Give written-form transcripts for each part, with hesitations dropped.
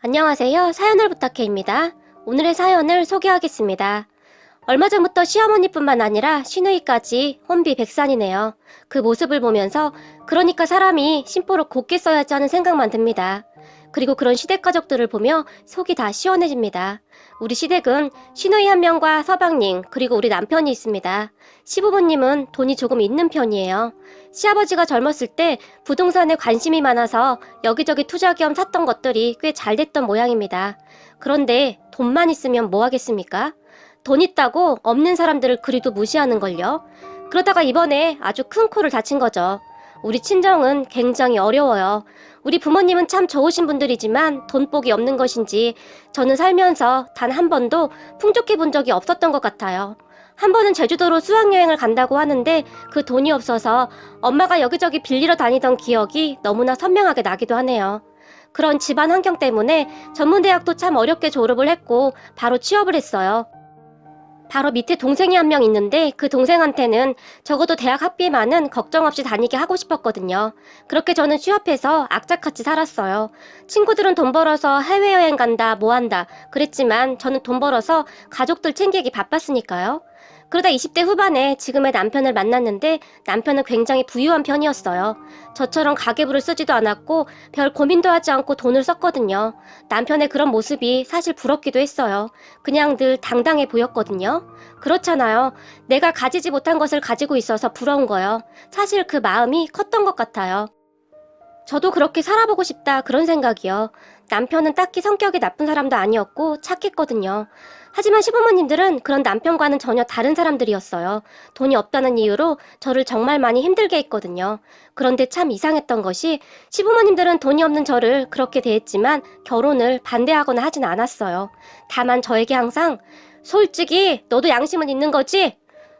안녕하세요. 사연을 부탁해입니다. 오늘의 사연을 소개하겠습니다. 얼마 전부터 시어머니뿐만 아니라 시누이까지 혼비백산이네요. 그 모습을 보면서 그러니까 사람이 심보를 곱게 써야지 하는 생각만 듭니다. 그리고 그런 시댁 가족들을 보며 속이 다 시원해집니다. 우리 시댁은 시누이 한 명과 서방님 그리고 우리 남편이 있습니다. 시부모님은 돈이 조금 있는 편이에요. 시아버지가 젊었을 때 부동산에 관심이 많아서 여기저기 투자 겸 샀던 것들이 꽤 잘 됐던 모양입니다. 그런데 돈만 있으면 뭐 하겠습니까? 돈 있다고 없는 사람들을 그리도 무시하는걸요. 그러다가 이번에 아주 큰 코를 다친 거죠. 우리 친정은 굉장히 어려워요. 우리 부모님은 참 좋으신 분들이지만 돈복이 없는 것인지 저는 살면서 단 한 번도 풍족해 본 적이 없었던 것 같아요. 한 번은 제주도로 수학여행을 간다고 하는데 그 돈이 없어서 엄마가 여기저기 빌리러 다니던 기억이 너무나 선명하게 나기도 하네요. 그런 집안 환경 때문에 전문대학도 참 어렵게 졸업을 했고 바로 취업을 했어요. 바로 밑에 동생이 한 명 있는데 그 동생한테는 적어도 대학 학비만은 걱정 없이 다니게 하고 싶었거든요. 그렇게 저는 취업해서 악착같이 살았어요. 친구들은 돈 벌어서 해외여행 간다, 뭐 한다 그랬지만 저는 돈 벌어서 가족들 챙기기 바빴으니까요. 그러다 20대 후반에 지금의 남편을 만났는데 남편은 굉장히 부유한 편이었어요. 저처럼 가계부를 쓰지도 않았고 별 고민도 하지 않고 돈을 썼거든요. 남편의 그런 모습이 사실 부럽기도 했어요. 그냥 늘 당당해 보였거든요. 그렇잖아요. 내가 가지지 못한 것을 가지고 있어서 부러운 거요. 사실 그 마음이 컸던 것 같아요. 저도 그렇게 살아보고 싶다 그런 생각이요. 남편은 딱히 성격이 나쁜 사람도 아니었고 착했거든요. 하지만 시부모님들은 그런 남편과는 전혀 다른 사람들이었어요. 돈이 없다는 이유로 저를 정말 많이 힘들게 했거든요. 그런데 참 이상했던 것이 시부모님들은 돈이 없는 저를 그렇게 대했지만 결혼을 반대하거나 하진 않았어요. 다만 저에게 항상 솔직히 너도 양심은 있는 거지?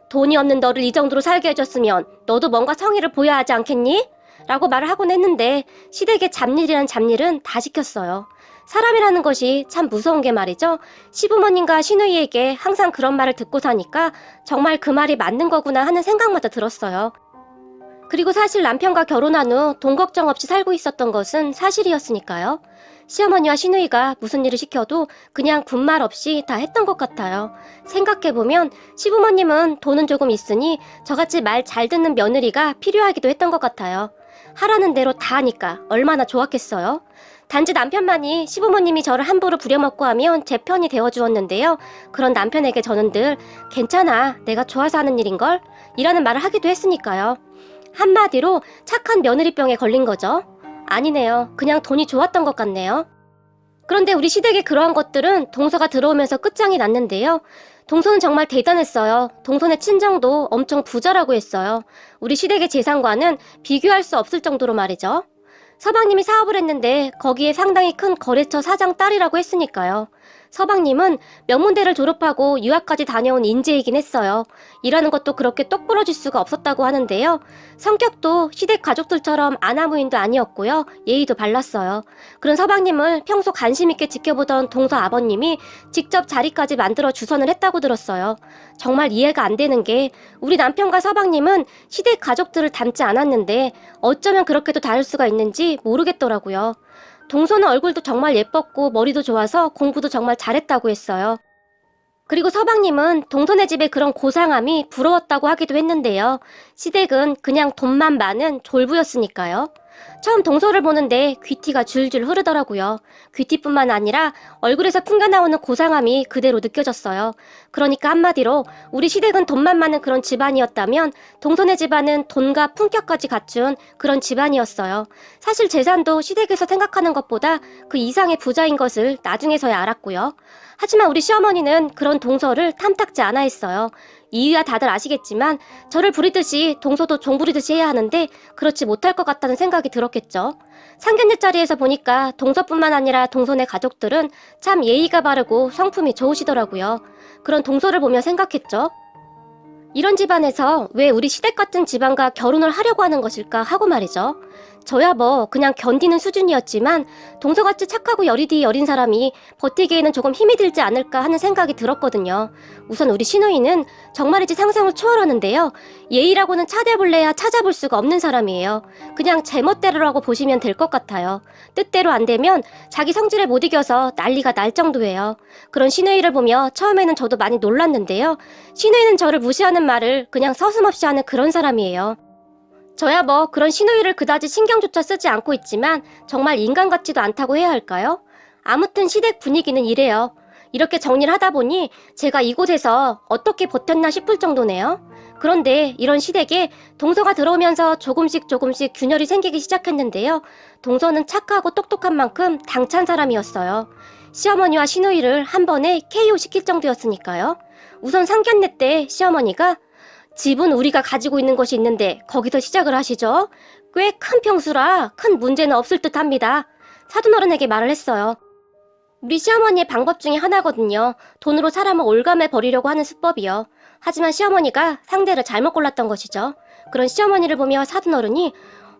돈이 없는 너를 이 정도로 살게 해줬으면 너도 뭔가 성의를 보여야 하지 않겠니? 라고 말을 하곤 했는데 시댁의 잡일이란 잡일은 다 지켰어요. 사람이라는 것이 참 무서운 게 말이죠. 시부모님과 시누이에게 항상 그런 말을 듣고 사니까 정말 그 말이 맞는 거구나 하는 생각마다 들었어요. 그리고 사실 남편과 결혼한 후 돈 걱정 없이 살고 있었던 것은 사실이었으니까요. 시어머니와 시누이가 무슨 일을 시켜도 그냥 군말 없이 다 했던 것 같아요. 생각해보면 시부모님은 돈은 조금 있으니 저같이 말 잘 듣는 며느리가 필요하기도 했던 것 같아요. 하라는 대로 다 하니까 얼마나 좋았겠어요. 단지 남편만이 시부모님이 저를 함부로 부려먹고 하면 제 편이 되어주었는데요. 그런 남편에게 저는 늘 괜찮아, 내가 좋아서 하는 일인걸? 이라는 말을 하기도 했으니까요. 한마디로 착한 며느리병에 걸린 거죠. 아니네요. 그냥 돈이 좋았던 것 같네요. 그런데 우리 시댁의 그러한 것들은 동서가 들어오면서 끝장이 났는데요. 동서는 정말 대단했어요. 동서의 친정도 엄청 부자라고 했어요. 우리 시댁의 재산과는 비교할 수 없을 정도로 말이죠. 서방님이 사업을 했는데 거기에 상당히 큰 거래처 사장 딸이라고 했으니까요. 서방님은 명문대를 졸업하고 유학까지 다녀온 인재이긴 했어요. 일하는 것도 그렇게 똑부러질 수가 없었다고 하는데요. 성격도 시댁 가족들처럼 아나무인도 아니었고요. 예의도 발랐어요. 그런 서방님을 평소 관심 있게 지켜보던 동서 아버님이 직접 자리까지 만들어 주선을 했다고 들었어요. 정말 이해가 안 되는 게 우리 남편과 서방님은 시댁 가족들을 닮지 않았는데 어쩌면 그렇게도 다를 수가 있는지 모르겠더라고요. 동서는 얼굴도 정말 예뻤고 머리도 좋아서 공부도 정말 잘했다고 했어요. 그리고 서방님은 동서네 집의 그런 고상함이 부러웠다고 하기도 했는데요. 시댁은 그냥 돈만 많은 졸부였으니까요. 처음 동서를 보는데 귀티가 줄줄 흐르더라고요. 귀티뿐만 아니라 얼굴에서 풍겨나오는 고상함이 그대로 느껴졌어요. 그러니까 한마디로 우리 시댁은 돈만 많은 그런 집안이었다면 동서네 집안은 돈과 품격까지 갖춘 그런 집안이었어요. 사실 재산도 시댁에서 생각하는 것보다 그 이상의 부자인 것을 나중에서야 알았고요. 하지만 우리 시어머니는 그런 동서를 탐탁지 않아 했어요. 이유야 다들 아시겠지만 저를 부리듯이 동서도 종 부리듯이 해야 하는데 그렇지 못할 것 같다는 생각이 들었겠죠. 상견례 자리에서 보니까 동서뿐만 아니라 동서네 가족들은 참 예의가 바르고 성품이 좋으시더라고요. 그런 동서를 보며 생각했죠. 이런 집안에서 왜 우리 시댁 같은 집안과 결혼을 하려고 하는 것일까 하고 말이죠. 저야 뭐 그냥 견디는 수준이었지만 동서같이 착하고 여리디 여린 사람이 버티기에는 조금 힘이 들지 않을까 하는 생각이 들었거든요. 우선 우리 시누이는 정말이지 상상을 초월하는데요. 예의라고는 차대볼래야 찾아볼 수가 없는 사람이에요. 그냥 제멋대로라고 보시면 될 것 같아요. 뜻대로 안 되면 자기 성질에 못 이겨서 난리가 날 정도예요. 그런 시누이를 보며 처음에는 저도 많이 놀랐는데요. 시누이는 저를 무시하는 말을 그냥 서슴없이 하는 그런 사람이에요. 저야 뭐 그런 시누이를 그다지 신경조차 쓰지 않고 있지만 정말 인간 같지도 않다고 해야 할까요? 아무튼 시댁 분위기는 이래요. 이렇게 정리를 하다 보니 제가 이곳에서 어떻게 버텼나 싶을 정도네요. 그런데 이런 시댁에 동서가 들어오면서 조금씩 균열이 생기기 시작했는데요. 동서는 착하고 똑똑한 만큼 당찬 사람이었어요. 시어머니와 시누이를 한 번에 KO 시킬 정도였으니까요. 우선 상견례 때 시어머니가 집은 우리가 가지고 있는 것이 있는데 거기서 시작을 하시죠. 꽤 큰 평수라 큰 문제는 없을 듯합니다. 사돈어른에게 말을 했어요. 우리 시어머니의 방법 중에 하나거든요. 돈으로 사람을 올감해 버리려고 하는 수법이요. 하지만 시어머니가 상대를 잘못 골랐던 것이죠. 그런 시어머니를 보며 사돈어른이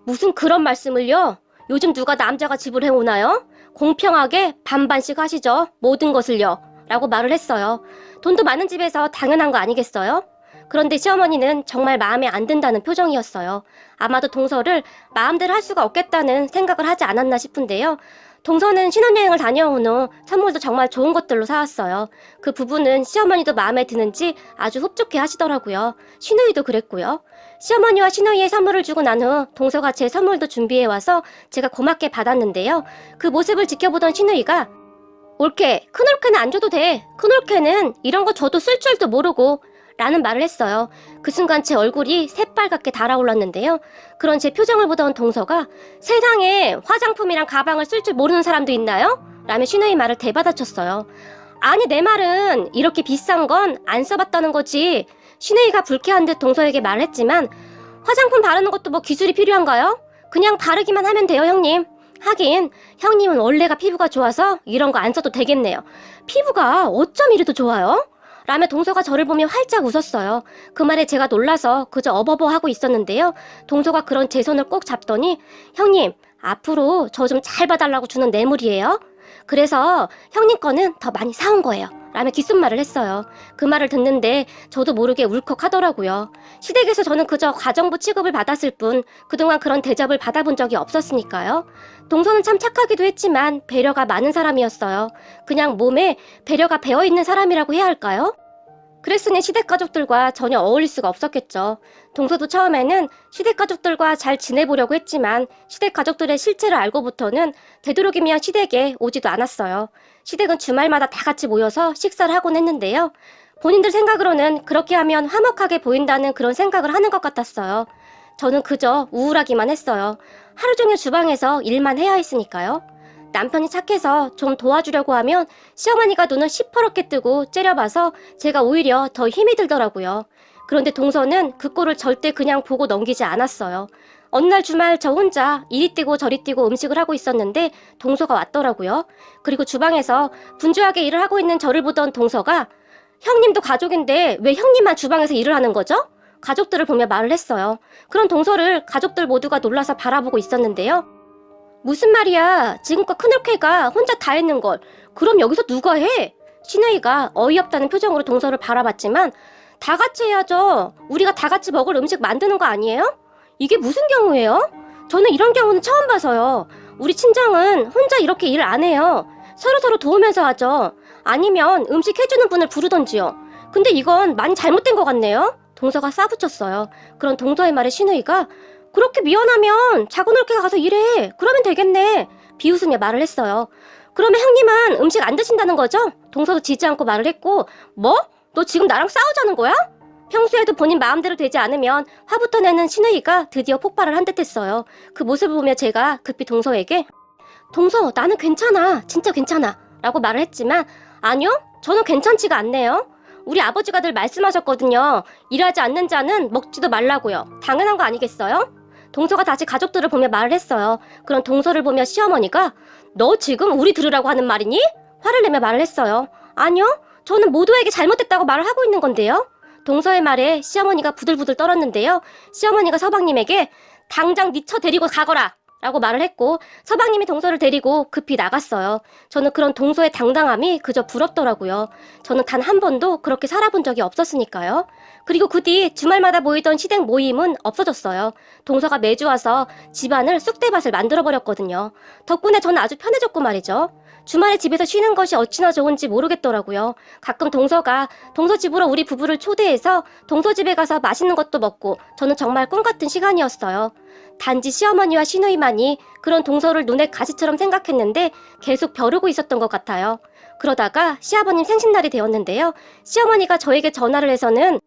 무슨 그런 말씀을요? 요즘 누가 남자가 집을 해오나요? 공평하게 반반씩 하시죠. 모든 것을요. 라고 말을 했어요. 돈도 많은 집에서 당연한 거 아니겠어요? 그런데 시어머니는 정말 마음에 안 든다는 표정이었어요. 아마도 동서를 마음대로 할 수가 없겠다는 생각을 하지 않았나 싶은데요. 동서는 신혼여행을 다녀온 후 선물도 정말 좋은 것들로 사왔어요. 그 부분은 시어머니도 마음에 드는지 아주 흡족해 하시더라고요. 시누이도 그랬고요. 시어머니와 시누이의 선물을 주고 난 후 동서가 제 선물도 준비해와서 제가 고맙게 받았는데요. 그 모습을 지켜보던 시누이가 올케, 큰 올케는 안 줘도 돼. 큰 올케는 이런 거 줘도 쓸 줄도 모르고 라는 말을 했어요. 그 순간 제 얼굴이 새빨갛게 달아올랐는데요. 그런 제 표정을 보던 동서가 세상에 화장품이랑 가방을 쓸 줄 모르는 사람도 있나요? 라며 시누이 말을 대받아쳤어요. 아니 내 말은 이렇게 비싼 건 안 써봤다는 거지. 시누이가 불쾌한 듯 동서에게 말했지만 화장품 바르는 것도 뭐 기술이 필요한가요? 그냥 바르기만 하면 돼요 형님. 하긴 형님은 원래가 피부가 좋아서 이런 거 안 써도 되겠네요. 피부가 어쩜 이리도 좋아요? 라며 동서가 저를 보며 활짝 웃었어요. 그 말에 제가 놀라서 그저 어버버 하고 있었는데요. 동서가 그런 제 손을 꼭 잡더니 형님 앞으로 저 좀 잘 봐달라고 주는 뇌물이에요. 그래서 형님 거는 더 많이 사온 거예요. 라며 귓속말을 했어요. 그 말을 듣는데 저도 모르게 울컥하더라고요. 시댁에서 저는 그저 가정부 취급을 받았을 뿐 그동안 그런 대접을 받아본 적이 없었으니까요. 동서는 참 착하기도 했지만 배려가 많은 사람이었어요. 그냥 몸에 배려가 배어있는 사람이라고 해야 할까요? 그랬으니 시댁 가족들과 전혀 어울릴 수가 없었겠죠. 동서도 처음에는 시댁 가족들과 잘 지내보려고 했지만 시댁 가족들의 실체를 알고부터는 되도록이면 시댁에 오지도 않았어요. 시댁은 주말마다 다 같이 모여서 식사를 하곤 했는데요. 본인들 생각으로는 그렇게 하면 화목하게 보인다는 그런 생각을 하는 것 같았어요. 저는 그저 우울하기만 했어요. 하루 종일 주방에서 일만 해야 했으니까요. 남편이 착해서 좀 도와주려고 하면 시어머니가 눈을 시퍼렇게 뜨고 째려봐서 제가 오히려 더 힘이 들더라고요. 그런데 동서는 그 꼴을 절대 그냥 보고 넘기지 않았어요. 어느 날 주말 저 혼자 이리 뛰고 저리 뛰고 음식을 하고 있었는데 동서가 왔더라고요. 그리고 주방에서 분주하게 일을 하고 있는 저를 보던 동서가 형님도 가족인데 왜 형님만 주방에서 일을 하는 거죠? 가족들을 보며 말을 했어요. 그런 동서를 가족들 모두가 놀라서 바라보고 있었는데요. 무슨 말이야? 지금껏 큰올케가 혼자 다 했는 걸. 그럼 여기서 누가 해? 시누이가 어이없다는 표정으로 동서를 바라봤지만 다 같이 해야죠. 우리가 다 같이 먹을 음식 만드는 거 아니에요? 이게 무슨 경우예요? 저는 이런 경우는 처음 봐서요. 우리 친정은 혼자 이렇게 일을 안 해요. 서로서로 도우면서 하죠. 아니면 음식 해주는 분을 부르던지요. 근데 이건 많이 잘못된 것 같네요. 동서가 싸붙였어요. 그런 동서의 말에 시누이가 그렇게 미안하면 작은 올케가 가서 일해. 그러면 되겠네. 비웃으며 말을 했어요. 그러면 형님은 음식 안 드신다는 거죠? 동서도 지지 않고 말을 했고 뭐? 너 지금 나랑 싸우자는 거야? 평소에도 본인 마음대로 되지 않으면 화부터 내는 시누이가 드디어 폭발을 한 듯 했어요. 그 모습을 보며 제가 급히 동서에게 동서 나는 괜찮아. 진짜 괜찮아. 라고 말을 했지만 아니요. 저는 괜찮지가 않네요. 우리 아버지가 늘 말씀하셨거든요. 일하지 않는 자는 먹지도 말라고요. 당연한 거 아니겠어요? 동서가 다시 가족들을 보며 말을 했어요. 그런 동서를 보며 시어머니가 너 지금 우리 들으라고 하는 말이니? 화를 내며 말을 했어요. 아니요. 저는 모두에게 잘못됐다고 말을 하고 있는 건데요. 동서의 말에 시어머니가 부들부들 떨었는데요. 시어머니가 서방님에게 당장 네 처 데리고 가거라 라고 말을 했고 서방님이 동서를 데리고 급히 나갔어요. 저는 그런 동서의 당당함이 그저 부럽더라고요. 저는 단 한 번도 그렇게 살아본 적이 없었으니까요. 그리고 그 뒤 주말마다 모이던 시댁 모임은 없어졌어요. 동서가 매주 와서 집안을 쑥대밭을 만들어버렸거든요. 덕분에 저는 아주 편해졌고 말이죠. 주말에 집에서 쉬는 것이 어찌나 좋은지 모르겠더라고요. 가끔 동서가 동서 집으로 우리 부부를 초대해서 동서 집에 가서 맛있는 것도 먹고 저는 정말 꿈같은 시간이었어요. 단지 시어머니와 시누이만이 그런 동서를 눈에 가시처럼 생각했는데 계속 벼르고 있었던 것 같아요. 그러다가 시아버님 생신날이 되었는데요. 시어머니가 저에게 전화를 해서는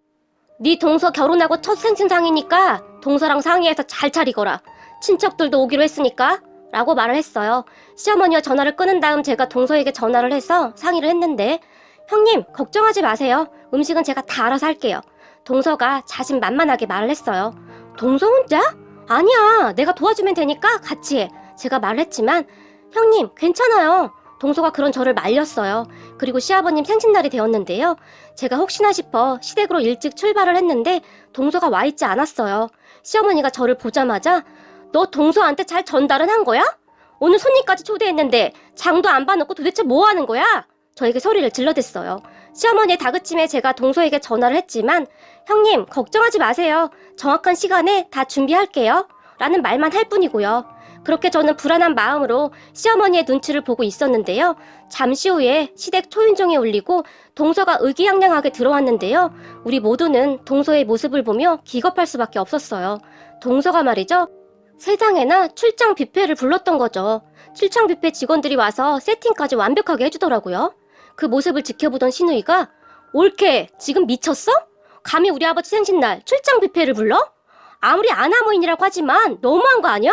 네 동서 결혼하고 첫 생신상이니까 동서랑 상의해서 잘 차리거라. 친척들도 오기로 했으니까 라고 말을 했어요. 시어머니와 전화를 끊은 다음 제가 동서에게 전화를 해서 상의를 했는데 형님 걱정하지 마세요. 음식은 제가 다 알아서 할게요. 동서가 자신만만하게 말을 했어요. 동서 혼자? 아니야 내가 도와주면 되니까 같이 해. 제가 말을 했지만 형님 괜찮아요. 동서가 그런 저를 말렸어요. 그리고 시아버님 생신날이 되었는데요. 제가 혹시나 싶어 시댁으로 일찍 출발을 했는데 동서가 와 있지 않았어요. 시어머니가 저를 보자마자 너 동서한테 잘 전달은 한 거야? 오늘 손님까지 초대했는데 장도 안 봐놓고 도대체 뭐 하는 거야? 저에게 소리를 질러댔어요. 시어머니의 다그침에 제가 동서에게 전화를 했지만 형님 걱정하지 마세요. 정확한 시간에 다 준비할게요. 라는 말만 할 뿐이고요. 그렇게 저는 불안한 마음으로 시어머니의 눈치를 보고 있었는데요. 잠시 후에 시댁 초인종이 울리고 동서가 의기양양하게 들어왔는데요. 우리 모두는 동서의 모습을 보며 기겁할 수밖에 없었어요. 동서가 말이죠. 세상에나 출장 뷔페를 불렀던 거죠. 출장 뷔페 직원들이 와서 세팅까지 완벽하게 해주더라고요. 그 모습을 지켜보던 시누이가 올케 지금 미쳤어? 감히 우리 아버지 생신날 출장 뷔페를 불러? 아무리 아나무인이라고 하지만 너무한 거 아니야?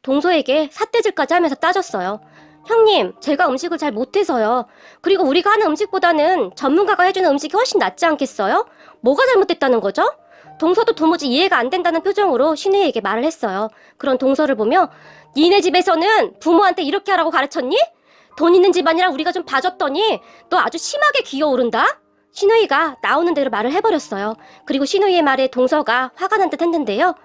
동서에게 삿대질까지 하면서 따졌어요. 형님 제가 음식을 잘 못해서요. 그리고 우리가 하는 음식보다는 전문가가 해주는 음식이 훨씬 낫지 않겠어요? 뭐가 잘못됐다는 거죠? 동서도 도무지 이해가 안 된다는 표정으로 시누이에게 말을 했어요. 그런 동서를 보며 니네 집에서는 부모한테 이렇게 하라고 가르쳤니? 돈 있는 집안이라 우리가 좀 봐줬더니 너 아주 심하게 기어오른다? 시누이가 나오는 대로 말을 해버렸어요. 그리고 시누이의 말에 동서가 화가 난 듯 했는데요.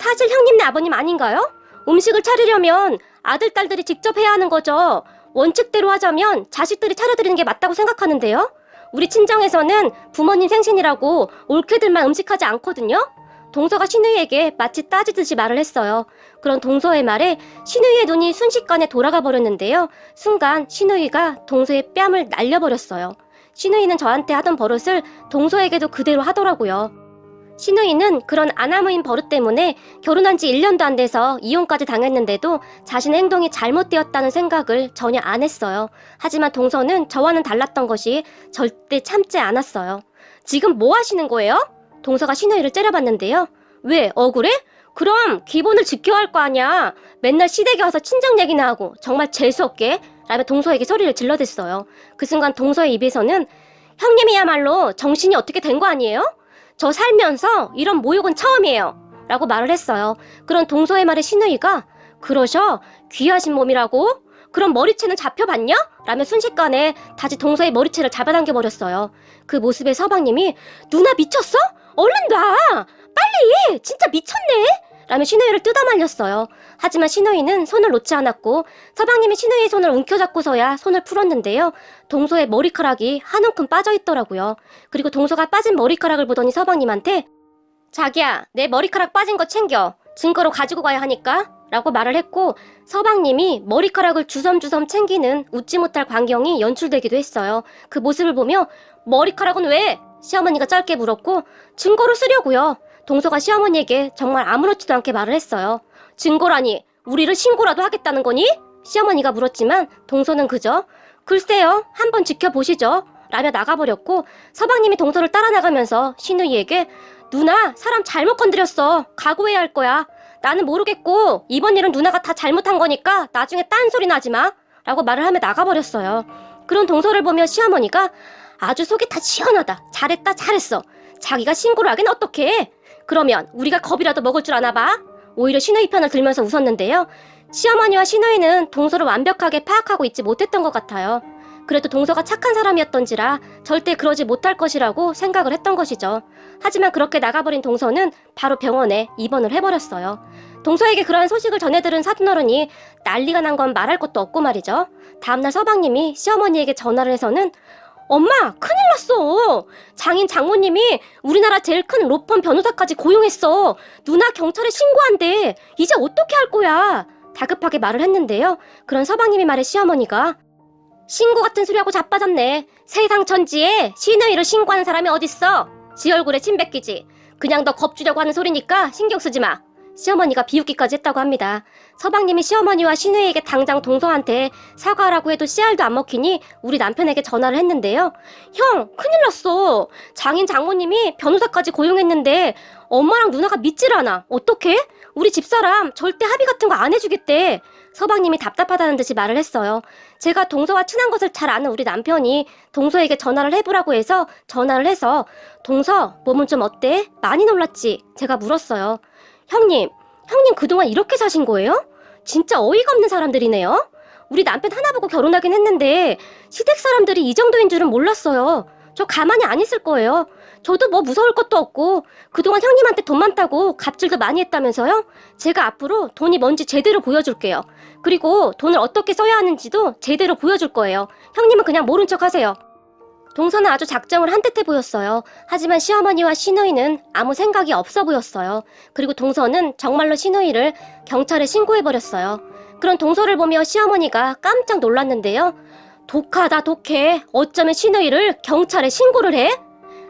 사실 형님네 아버님 아닌가요? 음식을 차리려면 아들, 딸들이 직접 해야 하는 거죠. 원칙대로 하자면 자식들이 차려드리는 게 맞다고 생각하는데요. 우리 친정에서는 부모님 생신이라고 올케들만 음식하지 않거든요. 동서가 시누이에게 마치 따지듯이 말을 했어요. 그런 동서의 말에 시누이의 눈이 순식간에 돌아가 버렸는데요. 순간 시누이가 동서의 뺨을 날려버렸어요. 시누이는 저한테 하던 버릇을 동서에게도 그대로 하더라고요. 시누이는 그런 아나무인 버릇 때문에 결혼한 지 1년도 안 돼서 이혼까지 당했는데도 자신의 행동이 잘못되었다는 생각을 전혀 안 했어요. 하지만 동서는 저와는 달랐던 것이 절대 참지 않았어요. 지금 뭐 하시는 거예요? 동서가 시누이를 째려봤는데요. 왜? 억울해? 그럼 기본을 지켜야 할 거 아니야. 맨날 시댁에 와서 친정 얘기나 하고 정말 재수없게 라며 동서에게 소리를 질러댔어요. 그 순간 동서의 입에서는 형님이야말로 정신이 어떻게 된 거 아니에요? 저 살면서 이런 모욕은 처음이에요. 라고 말을 했어요. 그런 동서의 말에 시누이가 그러셔? 귀하신 몸이라고? 그럼 머리채는 잡혀봤냐? 라며 순식간에 다시 동서의 머리채를 잡아당겨버렸어요. 그 모습에 서방님이 누나 미쳤어? 얼른 놔! 빨리! 진짜 미쳤네! 라며 시누이를 뜯어말렸어요. 하지만 시누이는 손을 놓지 않았고 서방님이 시누이의 손을 움켜잡고서야 손을 풀었는데요. 동서의 머리카락이 한 움큼 빠져있더라고요. 그리고 동서가 빠진 머리카락을 보더니 서방님한테 자기야 내 머리카락 빠진 거 챙겨. 증거로 가지고 가야 하니까 라고 말을 했고 서방님이 머리카락을 주섬주섬 챙기는 웃지 못할 광경이 연출되기도 했어요. 그 모습을 보며 머리카락은 왜? 시어머니가 짧게 물었고 증거로 쓰려고요. 동서가 시어머니에게 정말 아무렇지도 않게 말을 했어요. 증거라니 우리를 신고라도 하겠다는 거니? 시어머니가 물었지만 동서는 그저 글쎄요 한번 지켜보시죠 라며 나가버렸고 서방님이 동서를 따라 나가면서 시누이에게 누나 사람 잘못 건드렸어. 각오해야 할 거야. 나는 모르겠고 이번 일은 누나가 다 잘못한 거니까 나중에 딴소리 나지 마 라고 말을 하며 나가버렸어요. 그런 동서를 보며 시어머니가 아주 속이 다 시원하다. 잘했다 잘했어. 자기가 신고를 하긴 어떡해. 그러면 우리가 겁이라도 먹을 줄 아나 봐. 오히려 시누이 편을 들면서 웃었는데요. 시어머니와 시누이는 동서를 완벽하게 파악하고 있지 못했던 것 같아요. 그래도 동서가 착한 사람이었던지라 절대 그러지 못할 것이라고 생각을 했던 것이죠. 하지만 그렇게 나가버린 동서는 바로 병원에 입원을 해버렸어요. 동서에게 그러한 소식을 전해들은 사돈어른이 난리가 난 건 말할 것도 없고 말이죠. 다음날 서방님이 시어머니에게 전화를 해서는 엄마, 큰일 났어. 장인 장모님이 우리나라 제일 큰 로펌 변호사까지 고용했어. 누나 경찰에 신고한대. 이제 어떻게 할 거야? 다급하게 말을 했는데요. 그런 서방님이 말해 시어머니가 신고 같은 소리하고 자빠졌네. 세상 천지에 시누이를 신고하는 사람이 어딨어. 지 얼굴에 침 뱉기지. 그냥 너 겁주려고 하는 소리니까 신경 쓰지 마. 시어머니가 비웃기까지 했다고 합니다. 서방님이 시어머니와 시누이에게 당장 동서한테 사과하라고 해도 씨알도 안 먹히니 우리 남편에게 전화를 했는데요. 형, 큰일 났어. 장인 장모님이 변호사까지 고용했는데 엄마랑 누나가 믿질 않아. 어떡해? 우리 집사람 절대 합의 같은 거 안 해주겠대. 서방님이 답답하다는 듯이 말을 했어요. 제가 동서와 친한 것을 잘 아는 우리 남편이 동서에게 전화를 해보라고 해서 전화를 해서 동서, 몸은 좀 어때? 많이 놀랐지? 제가 물었어요. 형님 그동안 이렇게 사신 거예요? 진짜 어이가 없는 사람들이네요. 우리 남편 하나 보고 결혼하긴 했는데 시댁 사람들이 이 정도인 줄은 몰랐어요. 저 가만히 안 있을 거예요. 저도 뭐 무서울 것도 없고 그동안 형님한테 돈 많다고 갑질도 많이 했다면서요? 제가 앞으로 돈이 뭔지 제대로 보여줄게요. 그리고 돈을 어떻게 써야 하는지도 제대로 보여줄 거예요. 형님은 그냥 모른 척 하세요. 동서는 아주 작정을 한 듯해 보였어요. 하지만 시어머니와 시누이는 아무 생각이 없어 보였어요. 그리고 동서는 정말로 시누이를 경찰에 신고해버렸어요. 그런 동서를 보며 시어머니가 깜짝 놀랐는데요. 독하다 독해. 어쩌면 시누이를 경찰에 신고를 해?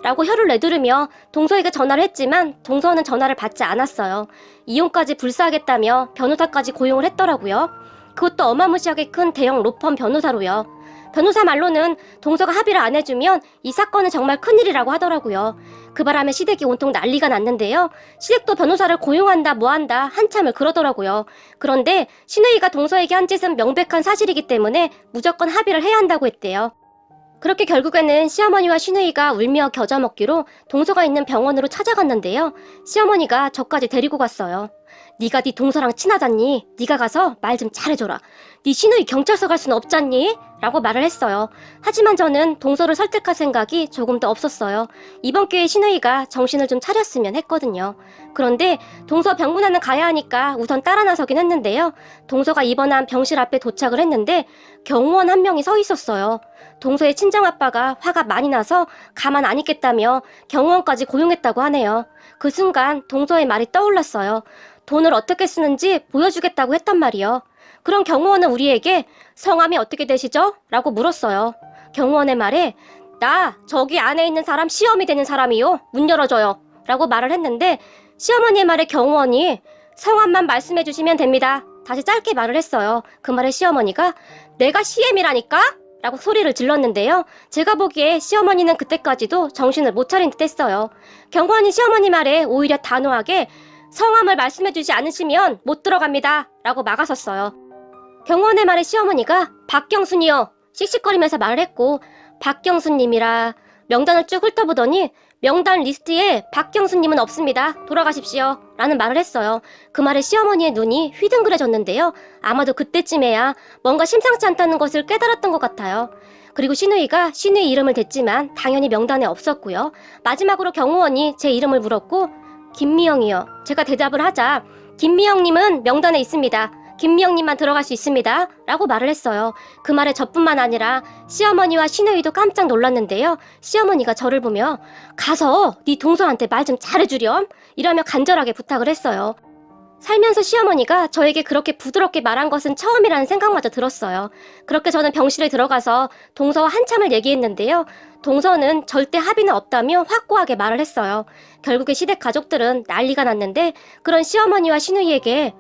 라고 혀를 내두르며 동서에게 전화를 했지만 동서는 전화를 받지 않았어요. 이혼까지 불사하겠다며 변호사까지 고용을 했더라고요. 그것도 어마무시하게 큰 대형 로펌 변호사로요. 변호사 말로는 동서가 합의를 안 해주면 이 사건은 정말 큰일이라고 하더라고요. 그 바람에 시댁이 온통 난리가 났는데요. 시댁도 변호사를 고용한다 뭐한다 한참을 그러더라고요. 그런데 시누이가 동서에게 한 짓은 명백한 사실이기 때문에 무조건 합의를 해야 한다고 했대요. 그렇게 결국에는 시어머니와 시누이가 울며 겨자 먹기로 동서가 있는 병원으로 찾아갔는데요. 시어머니가 저까지 데리고 갔어요. 네가 네 동서랑 친하잖니? 네가 가서 말 좀 잘해줘라. 네 시누이 경찰서 갈 순 없잖니? 라고 말을 했어요. 하지만 저는 동서를 설득할 생각이 조금도 없었어요. 이번 기회에 시누이가 정신을 좀 차렸으면 했거든요. 그런데 동서 병문안은 가야 하니까 우선 따라 나서긴 했는데요. 동서가 입원한 병실 앞에 도착을 했는데 경호원 한 명이 서 있었어요. 동서의 친정아빠가 화가 많이 나서 가만 안 있겠다며 경호원까지 고용했다고 하네요. 그 순간 동서의 말이 떠올랐어요. 돈을 어떻게 쓰는지 보여주겠다고 했단 말이요. 그럼 경호원은 우리에게 성함이 어떻게 되시죠? 라고 물었어요. 경호원의 말에 나 저기 안에 있는 사람 시험이 되는 사람이요. 문 열어줘요. 라고 말을 했는데 시어머니의 말에 경호원이 성함만 말씀해 주시면 됩니다. 다시 짧게 말을 했어요. 그 말에 시어머니가 내가 CM이라니까? 라고 소리를 질렀는데요. 제가 보기에 시어머니는 그때까지도 정신을 못 차린 듯 했어요. 경호원이 시어머니 말에 오히려 단호하게 성함을 말씀해주지 않으시면 못 들어갑니다. 라고 막아섰어요. 경호원의 말에 시어머니가 박경순이요. 씩씩거리면서 말을 했고 박경순님이라 명단을 쭉 훑어보더니 명단 리스트에 박경순님은 없습니다. 돌아가십시오. 라는 말을 했어요. 그 말에 시어머니의 눈이 휘둥그레졌는데요. 아마도 그때쯤에야 뭔가 심상치 않다는 것을 깨달았던 것 같아요. 그리고 시누이가 시누이 이름을 댔지만 당연히 명단에 없었고요. 마지막으로 경호원이 제 이름을 물었고 김미영이요. 제가 대답을 하자 김미영님은 명단에 있습니다. 김미영님만 들어갈 수 있습니다. 라고 말을 했어요. 그 말에 저뿐만 아니라 시어머니와 시누이도 깜짝 놀랐는데요. 시어머니가 저를 보며 가서 네 동서한테 말 좀 잘해주렴 이러며 간절하게 부탁을 했어요. 살면서 시어머니가 저에게 그렇게 부드럽게 말한 것은 처음이라는 생각마저 들었어요. 그렇게 저는 병실에 들어가서 동서와 한참을 얘기했는데요. 동서는 절대 합의는 없다며 확고하게 말을 했어요. 결국에 시댁 가족들은 난리가 났는데 그런 시어머니와 시누이에게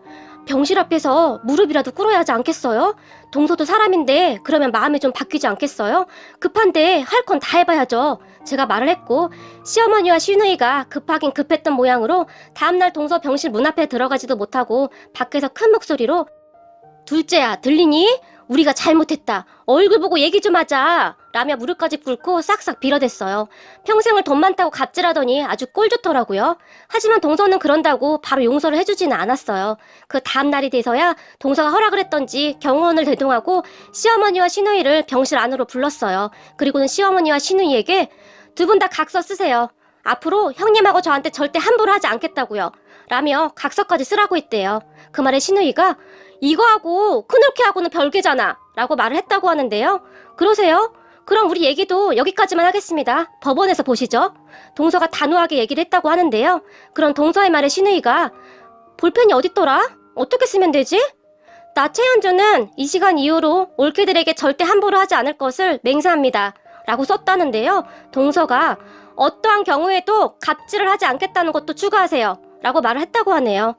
병실 앞에서 무릎이라도 꿇어야 하지 않겠어요? 동서도 사람인데 그러면 마음이 좀 바뀌지 않겠어요? 급한데 할 건 다 해봐야죠. 제가 말을 했고 시어머니와 시누이가 급하긴 급했던 모양으로 다음날 동서 병실 문 앞에 들어가지도 못하고 밖에서 큰 목소리로 둘째야 들리니? 우리가 잘못했다. 얼굴 보고 얘기 좀 하자. 라며 무릎까지 꿇고 싹싹 빌어댔어요. 평생을 돈 많다고 갑질하더니 아주 꼴 좋더라고요. 하지만 동서는 그런다고 바로 용서를 해주지는 않았어요. 그 다음날이 돼서야 동서가 허락을 했던지 경호원을 대동하고 시어머니와 시누이를 병실 안으로 불렀어요. 그리고는 시어머니와 시누이에게 두 분 다 각서 쓰세요. 앞으로 형님하고 저한테 절대 함부로 하지 않겠다고요. 라며 각서까지 쓰라고 했대요. 그 말에 신우이가 이거하고 그렇게하고는 별개잖아 라고 말을 했다고 하는데요. 그러세요? 그럼 우리 얘기도 여기까지만 하겠습니다. 법원에서 보시죠. 동서가 단호하게 얘기를 했다고 하는데요. 그런 동서의 말에 신우이가 볼펜이 어딨더라? 어떻게 쓰면 되지? 나 최현주는 이 시간 이후로 올케들에게 절대 함부로 하지 않을 것을 맹세합니다. 라고 썼다는데요. 동서가 어떠한 경우에도 갑질을 하지 않겠다는 것도 추가하세요. 라고 말을 했다고 하네요.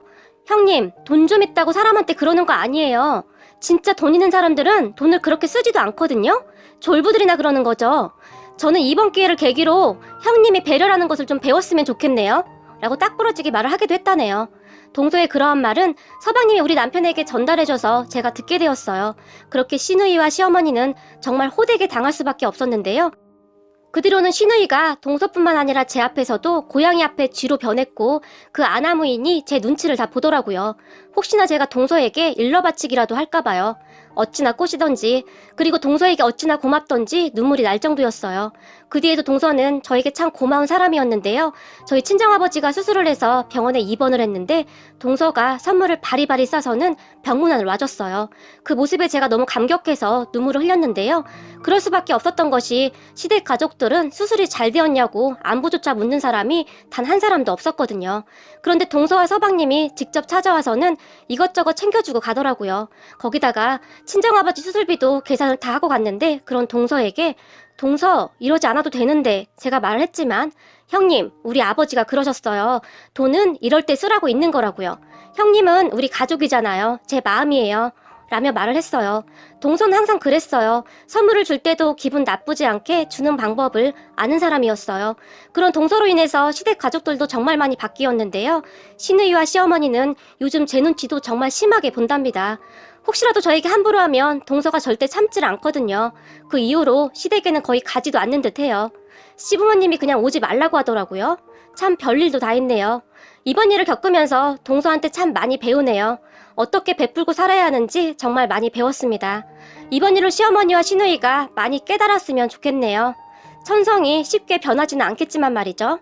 형님, 돈 좀 있다고 사람한테 그러는 거 아니에요. 진짜 돈 있는 사람들은 돈을 그렇게 쓰지도 않거든요. 졸부들이나 그러는 거죠. 저는 이번 기회를 계기로 형님이 배려라는 것을 좀 배웠으면 좋겠네요. 라고 딱 부러지게 말을 하기도 했다네요. 동서의 그러한 말은 서방님이 우리 남편에게 전달해줘서 제가 듣게 되었어요. 그렇게 시누이와 시어머니는 정말 호되게 당할 수밖에 없었는데요. 그 뒤로는 시누이가 동서뿐만 아니라 제 앞에서도 고양이 앞에 쥐로 변했고 그 아나무인이 제 눈치를 다 보더라고요. 혹시나 제가 동서에게 일러바치기라도 할까봐요. 어찌나 꼬시던지 그리고 동서에게 어찌나 고맙던지 눈물이 날 정도였어요. 그 뒤에도 동서는 저에게 참 고마운 사람이었는데요. 저희 친정아버지가 수술을 해서 병원에 입원을 했는데 동서가 선물을 바리바리 싸서는 병문안을 와줬어요. 그 모습에 제가 너무 감격해서 눈물을 흘렸는데요. 그럴 수밖에 없었던 것이 시댁 가족들은 수술이 잘 되었냐고 안부조차 묻는 사람이 단 한 사람도 없었거든요. 그런데 동서와 서방님이 직접 찾아와서는 이것저것 챙겨주고 가더라고요. 거기다가 친정아버지 수술비도 계산을 다 하고 갔는데 그런 동서에게 동서 이러지 않아도 되는데 제가 말을 했지만 형님 우리 아버지가 그러셨어요. 돈은 이럴 때 쓰라고 있는 거라고요. 형님은 우리 가족이잖아요. 제 마음이에요. 라며 말을 했어요. 동서는 항상 그랬어요. 선물을 줄 때도 기분 나쁘지 않게 주는 방법을 아는 사람이었어요. 그런 동서로 인해서 시댁 가족들도 정말 많이 바뀌었는데요. 시누이와 시어머니는 요즘 제 눈치도 정말 심하게 본답니다. 혹시라도 저에게 함부로 하면 동서가 절대 참질 않거든요. 그 이후로 시댁에는 거의 가지도 않는 듯해요. 시부모님이 그냥 오지 말라고 하더라고요. 참 별일도 다 있네요. 이번 일을 겪으면서 동서한테 참 많이 배우네요. 어떻게 베풀고 살아야 하는지 정말 많이 배웠습니다. 이번 일로 시어머니와 시누이가 많이 깨달았으면 좋겠네요. 천성이 쉽게 변하지는 않겠지만 말이죠.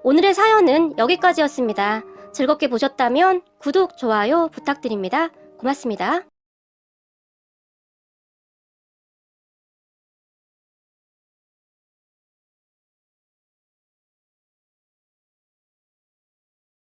오늘의 사연은 여기까지였습니다. 즐겁게 보셨다면 구독, 좋아요 부탁드립니다. 고맙습니다.